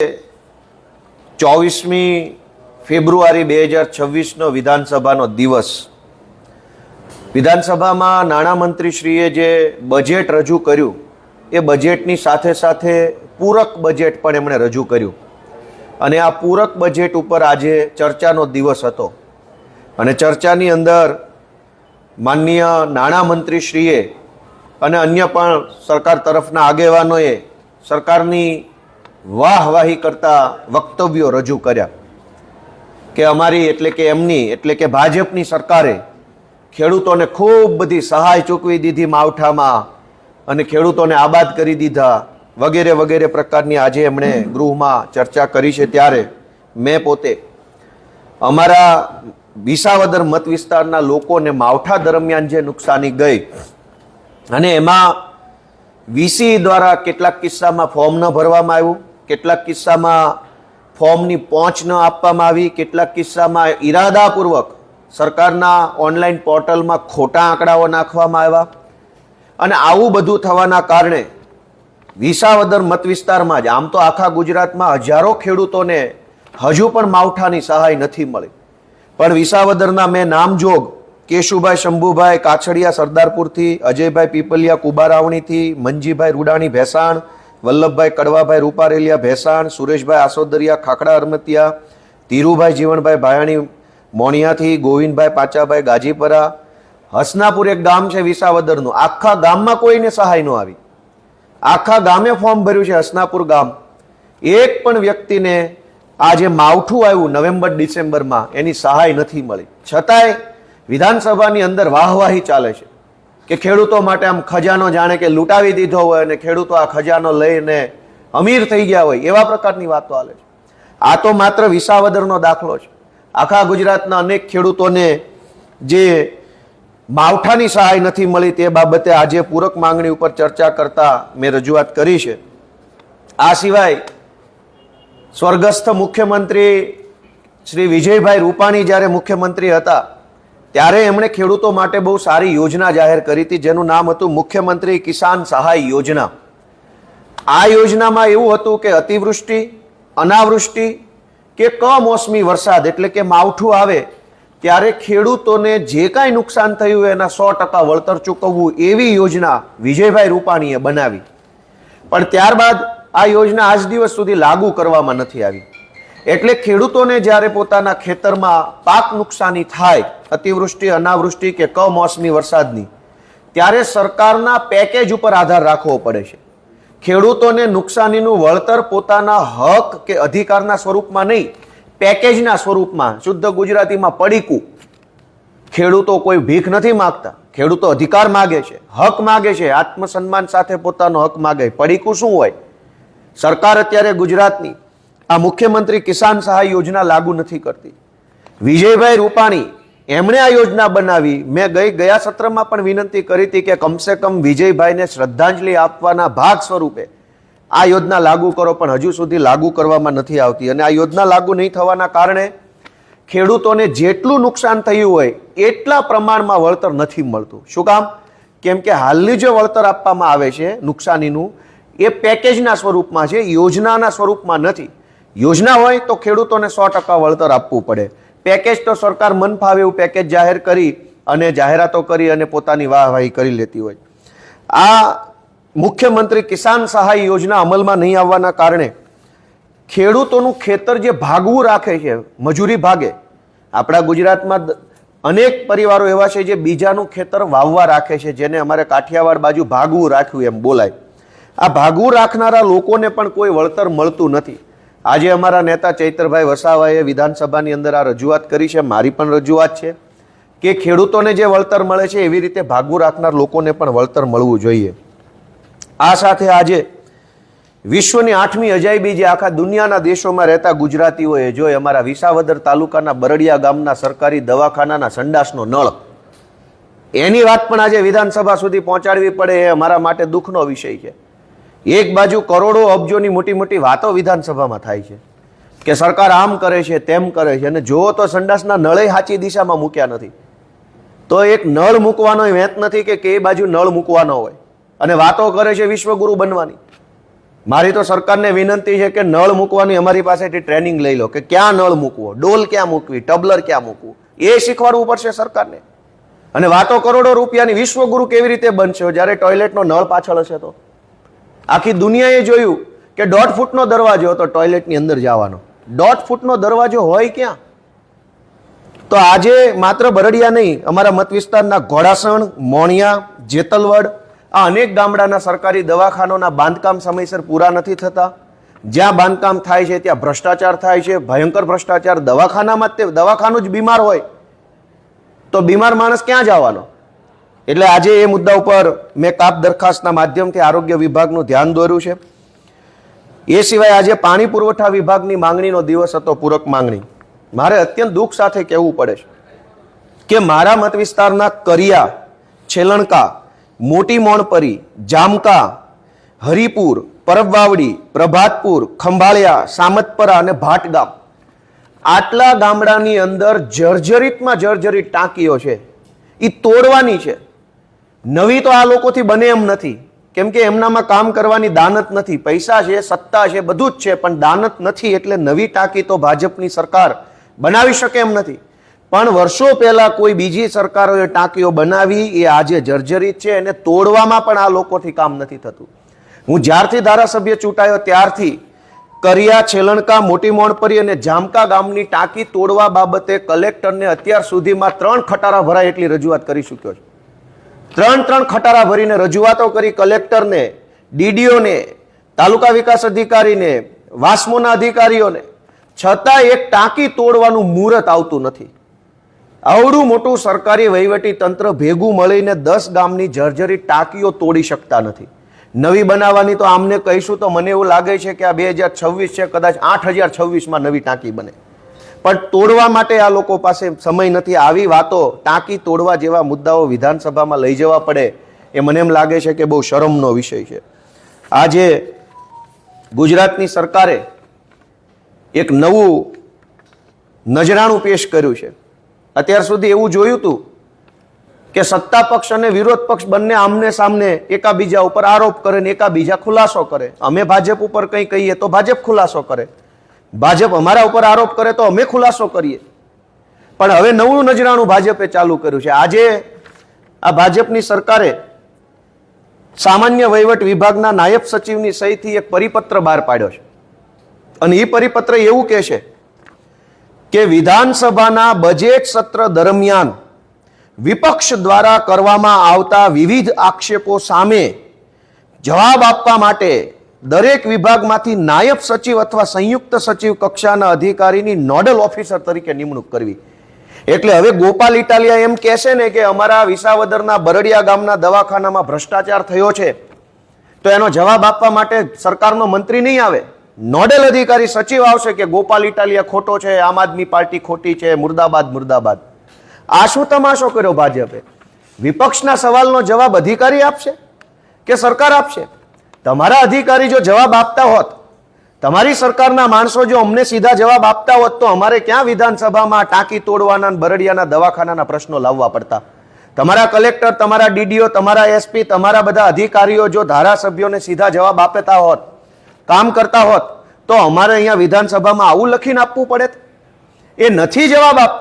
24મી ફેબ્રુઆરી 2026નો વિધાનસભાનો દિવસ. વિધાનસભામાં નાણામંત્રીશ્રીએ જે બજેટ રજૂ કર્યું એ બજેટની સાથે સાથે પૂરક બજેટ પણ એમણે રજૂ કર્યું અને આ પૂરક બજેટ ઉપર આજે ચર્ચાનો દિવસ હતો અને ચર્ચાની અંદર માનનીય નાણામંત્રીશ્રીએ અને અન્ય પણ સરકાર તરફના આગેવાનોએ સરકારની વાહવાહી કરતા વક્તવ્યો રજૂ કર્યા કે અમારી એટલે કે ભાજપની સરકારે ખેડૂતોને ખૂબ બધી સહાય ચૂકવી દીધી માવઠામાં અને ખેડૂતોને આબાદ કરી દીધા વગેરે વગેરે પ્રકારની આજે એમણે ગૃહમાં ચર્ચા કરી છે. ત્યારે મેં પોતે અમારા વિસાવદર મત વિસ્તારના લોકોને માવઠા દરમિયાન જે નુકસાની ગઈ અને એમાં વીસી દ્વારા કેટલાક કિસ્સામાં ફોર્મ ન ભરવામાં આવ્યું, કેટલાક કિસ્સામાં ફોર્મની પહોંચ ન આપવામાં આવી, કેટલાક કિસ્સામાં ઈરાદાપૂર્વક સરકારના ઓનલાઈન પોર્ટલમાં ખોટા આંકડાઓ નાખવામાં આવ્યા અને આવું બધું થવાના કારણે વિસાવદર મત વિસ્તારમાં જ આમ તો આખા ગુજરાતમાં હજારો ખેડૂતોને હજુ પણ માવઠાની સહાય નથી મળી, પણ વિસાવદરના મેં નામજોગ કેશુભાઈ શંભુભાઈ કાછડિયા સરદારપુરથી, અજયભાઈ પીપલિયા કુબારાવણીથી, મંજીભાઈ રૂડાણી ભેસાણ, વલ્લભભાઈ કડવાભાઈ રૂપારેલિયા ભેસાણ, સુરેશભાઈ આસોદરિયા ખાખડા અરમતિયા, ધીરુભાઈ જીવણભાઈ ભાયાણી મોણિયાથી, ગોવિંદભાઈ પાચાભાઈ ગાજીપરા, હસનાપુર એક ગામ છે વિસાવદરનું, આખા ગામમાં કોઈને સહાય ન આવી. આખા ગામે ફોર્મ ભર્યું છે હસનાપુર ગામ, એક પણ વ્યક્તિને આ જે માવઠું આવ્યું નવેમ્બર ડિસેમ્બરમાં એની સહાય નથી મળી. છતાંય વિધાનસભાની અંદર વાહવાહી ચાલે છે કે ખેડૂતો માટે આમ ખજાનો જાણે કે લૂંટાવી દીધો હોય અને ખેડૂતો આ ખજાનો લઈને અમીર થઈ ગયા હોય એવા પ્રકારની વાતો ચાલે છે. આ તો માત્ર વિસાવદરનો દાખલો છે. આખા ગુજરાતના અનેક ખેડૂતોને જે માવઠાની સહાય નથી મળી તે બાબતે આજે પૂરક માંગણી ઉપર ચર્ચા કરતા મેં રજૂઆત કરી છે. આ સિવાય સ્વર્ગસ્થ મુખ્યમંત્રી શ્રી વિજયભાઈ રૂપાણી જ્યારે મુખ્યમંત્રી હતા ત્યારે એમણે ખેડૂતો માટે બહુ સારી યોજના જાહેર કરી હતી જેનું નામ હતું મુખ્યમંત્રી કિસાન સહાય યોજના. આ યોજનામાં એવું હતું કે અતિવૃષ્ટિ, અનાવૃષ્ટિ કે કમોસમી વરસાદ એટલે કે માવઠું આવે ત્યારે ખેડૂતોને જે કાંઈ નુકસાન થયું હોય એના 100% વળતર ચૂકવવું એવી યોજના વિજયભાઈ રૂપાણીએ બનાવી. પણ ત્યારબાદ આ યોજના આજ દિવસ સુધી લાગુ કરવામાં નથી આવી. એટલે ખેડૂતોને જ્યારે પોતાના ખેતરમાં પાક નુકસાની થાય અતિવૃષ્ટિ, અનાવૃષ્ટિ કે કમોસમી વરસાદની, ત્યારે સરકારના પેકેજ ઉપર આધાર રાખવો પડે છે. ખેડૂતોને નુકસાનીનું વળતર પોતાના હક કે અધિકારના સ્વરૂપમાં નહીં, પેકેજના સ્વરૂપમાં, શુદ્ધ ગુજરાતીમાં પડીકું. ખેડૂતો કોઈ ભીખ નથી માગતા, ખેડૂતો અધિકાર માગે છે, હક માગે છે, આત્મસન્માન સાથે પોતાનો હક માગે. પડીકું શું હોય? સરકાર અત્યારે ગુજરાતની આ મુખ્યમંત્રી કિસાન સહાય યોજના લાગુ નથી કરતી. વિજયભાઈ રૂપાણી એમણે આ યોજના બનાવી. મેં ગયા સત્રમાં પણ વિનંતી કરી હતી કે કમસે કમ વિજયભાઈને શ્રદ્ધાંજલિ આપવાના ભાગ સ્વરૂપે આ યોજના લાગુ કરો, પણ હજુ સુધી લાગુ કરવામાં નથી આવતી અને આ યોજના લાગુ નહીં થવાના કારણે ખેડૂતોને જેટલું નુકસાન થયું હોય એટલા પ્રમાણમાં વળતર નથી મળતું. શું કામ? કેમ કે હાલની જે વળતર આપવામાં આવે છે નુકસાનીનું એ પેકેજના સ્વરૂપમાં છે, યોજનાના સ્વરૂપમાં નથી. યોજના હોય તો ખેડૂતોને 100% વળતર આપવું પડે. પેકેજ તો સરકાર મન ફાવે એવું પેકેજ જાહેર કરી અને જાહેરાતો કરી અને પોતાની વાહવાહી કરી લેતી હોય. આ મુખ્યમંત્રી કિસાન સહાય યોજના અમલમાં નહીં આવવાના કારણે ખેડૂતોનું ખેતર જે ભાગવું રાખે છે, મજૂરી ભાગે. આપણા ગુજરાતમાં અનેક પરિવારો એવા છે જે બીજાનું ખેતર વાવવા રાખે છે, જેને અમારે કાઠિયાવાડ બાજુ ભાગવું રાખ્યું એમ બોલાય. આ ભાગવું રાખનારા લોકોને પણ કોઈ વળતર મળતું નથી. આજે અમારા નેતા ચૈતરભાઈ વસાવાએ વિધાનસભાની અંદર આ રજૂઆત કરી છે, મારી પણ રજૂઆત છે કે ખેડૂતોને જે વળતર મળે છે એવી રીતે ભાગવું રાખનાર લોકોને પણ વળતર મળવું જોઈએ. આ સાથે આજે વિશ્વની 8મી અજાયબી જે આખા દુનિયાના દેશોમાં રહેતા ગુજરાતીઓએ જોઈ, અમારા વિસાવદર તાલુકાના બરડિયા ગામના સરકારી દવાખાનાના સંડાસનો નળ, એની વાત પણ આજે વિધાનસભા સુધી પહોંચાડવી પડે એ અમારા માટે દુઃખનો વિષય છે. એક બાજુ કરોડો અબજોની મોટી મોટી વાતો વિધાનસભામાં થાય છે કે સરકાર આમ કરે છે, તેમ કરે છે, અને જુઓ તો સંડાસના નળે સાચી દિશામાં મૂક્યા નથી. તો એક નળ મૂકવાનો વેત નથી કે કઈ બાજુ નળ મૂકવાનો હોય, અને વાતો કરે છે વિશ્વગુરુ બનવાની. મારી તો સરકારને વિનંતી છે કે નળ મૂકવાની અમારી પાસેથી ટ્રેનિંગ લઈ લો, કે ક્યાં નળ મૂકવો, ડોલ ક્યાં મૂકવી, ટબલર ક્યાં મૂકવું, એ શીખવાડવું પડશે સરકારને. અને વાતો કરોડો રૂપિયાની, વિશ્વગુરુ કેવી રીતે બનશે જ્યારે ટોયલેટનો નળ પાછળ હશે? તો આખી દુનિયાએ જોયું કે 1.5 ફૂટનો દરવાજો હતો ટોયલેટની અંદર જવાનો, 1.5 ફૂટનો દરવાજો હોય ક્યાં? તો આજે માત્ર બરડિયા નહીં, અમારા મત વિસ્તારના ઘોડાસણ, મોણિયા, જેતલવડ, આ અનેક ગામડાના સરકારી દવાખાનાના બાંધકામ સમયસર પૂરા નથી થતા. જ્યાં બાંધકામ થાય છે ત્યાં ભ્રષ્ટાચાર થાય છે, ભયંકર ભ્રષ્ટાચાર. દવાખાનામાં તે દવાખાનું જ બીમાર હોય તો બીમાર માણસ ક્યાં જવાનો? એટલે આજે એ મુદ્દા ઉપર મેં કાપ દરખાસ્તના માધ્યમથી આરોગ્ય વિભાગનું ધ્યાન દોર્યું છે. એ સિવાય આજે પાણી પુરવઠા વિભાગની માંગણીનો દિવસ હતો, પૂરક માંગણી. મારે અત્યંત દુઃખ સાથે કહેવું પડે છે કે મારા મત વિસ્તારના કરિયા, છેલણકા, મોટી મોણપરી, જામકા, હરિપુર, પરબવાવડી, પ્રભાતપુર, ખંભાળિયા, સામતપરા અને ભાટગામ, આટલા ગામડાની અંદર જર્જરિતમાં જર્જરિત ટાંકીઓ છે, એ તોડવાની છે. નવી તો આ લોકોથી બને એમ નથી, કેમ કે એમનામાં કામ કરવાની દાનત નથી. પૈસા છે, સત્તા છે, બધું જ છે, પણ દાનત નથી. એટલે નવી ટાંકી તો ભાજપની સરકાર બનાવી શકે એમ નથી. પણ વર્ષો પહેલા કોઈ બીજી સરકારોએ ટાંકીઓ બનાવી, એ આજે જર્જરિત છે, અને તોડવામાં પણ આ લોકોથી કામ નથી થતું. હું જ્યારથી ધારાસભ્ય ચૂંટાયો ત્યારથી કરિયા, છેલણકા, મોટી મોણપરી અને જામકા ગામની ટાંકી તોડવા બાબતે કલેક્ટરને અત્યાર સુધીમાં 3 ખટારા ભરાય એટલી રજૂઆત કરી ચૂક્યો છે. 3 ખટારા ભરીને રજૂઆતો કરી કલેક્ટરને, ડીડીઓને, તાલુકા વિકાસ અધિકારીને, વાસ્મોના અધિકારીઓને, છતાં એક ટાંકી તોડવાનું મુહૂર્ત આવતું નથી. આવડું મોટું સરકારી વહીવટી તંત્ર ભેગું મળીને 10 ગામની જર્જરિત ટાંકીઓ તોડી શકતા નથી. નવી બનાવવાની તો આમને કહીશું તો મને એવું લાગે છે કે આ 2026 છે, કદાચ 8026માં નવી ટાંકી બને, પણ તોડવા માટે આ લોકો પાસે સમય નથી. આવી વાતો, ટાંકી તોડવા જેવા મુદ્દાઓ વિધાનસભામાં લઈ જવા પડે, એ મને એમ લાગે છે કે બહુ શરમનો વિષય છે. આજે ગુજરાતની સરકારે એક નવું નજરાણું પેશ કર્યું છે. અત્યાર સુધી એવું જોયું હતું કે સત્તા પક્ષ અને વિરોધ પક્ષ બંને આમને સામને એકાબીજા ઉપર આરોપ કરે ને એકાબીજા ખુલાસો કરે. અમે ભાજપ ઉપર કંઈ કહીએ તો ભાજપ ખુલાસો કરે, ભાજપ અમારા ઉપર આરોપ કરે તો અમે ખુલાસો કરીએ. પણ હવે નવું નજરાણું ભાજપે ચાલુ કર્યું છે. આજે આ ભાજપની સરકારે સામાન્ય વહીવટ વિભાગના નાયબ સચિવની સહીથી એક પરિપત્ર બહાર પાડ્યો છે, અને એ પરિપત્ર એવું કહે છે કે વિધાનસભાના બજેટ સત્ર દરમિયાન વિપક્ષ દ્વારા કરવામાં આવતા વિવિધ આક્ષેપો સામે જવાબ આપવા માટે દરેક વિભાગમાંથી નાયબ સચિવ અથવા સંયુક્ત સચિવ કક્ષાના અધિકારીની નોડલ ઓફિસર તરીકે નિમણૂક કરવી. એટલે હવે ગોપાલ ઇટાલિયા એમ કહેશે ને કે અમારા વિસાવદરના બરડિયા ગામના દવાખાનામાં ભ્રષ્ટાચાર થયો છે, તો એનો જવાબ આપવા માટે સરકારનો મંત્રી નહીં આવે, નોડલ અધિકારી સચિવ આવશે કે ગોપાલ ઇટાલિયા ખોટો છે, આમ આદમી પાર્ટી ખોટી છે, મુર્દાબાદ મુર્દાબાદ. આ શું તમાશો કર્યો ભાજપે? વિપક્ષના સવાલનો જવાબ અધિકારી આપશે કે સરકાર આપશે? તમારા અધિકારી જો જવાબ આપતા હોત, તમારી સરકારના માણસો જો અમને સીધા જવાબ આપતા હોત, તો અમારે ક્યાં વિધાનસભામાં ટાંકી તોડવાના, બરડિયાના દવાખાનાના પ્રશ્નો લાવવા પડતા? તમારા કલેક્ટર, તમારા ડીડીઓ, તમારા એસપી, તમારા બધા અધિકારીઓ જો ધારાસભ્યોને સીધા જવાબ આપતા હોત, કામ કરતા હોત, તો અમારે અહીંયા વિધાનસભામાં આવું લખીને આપવું પડે? એ નથી જવાબ આપતા.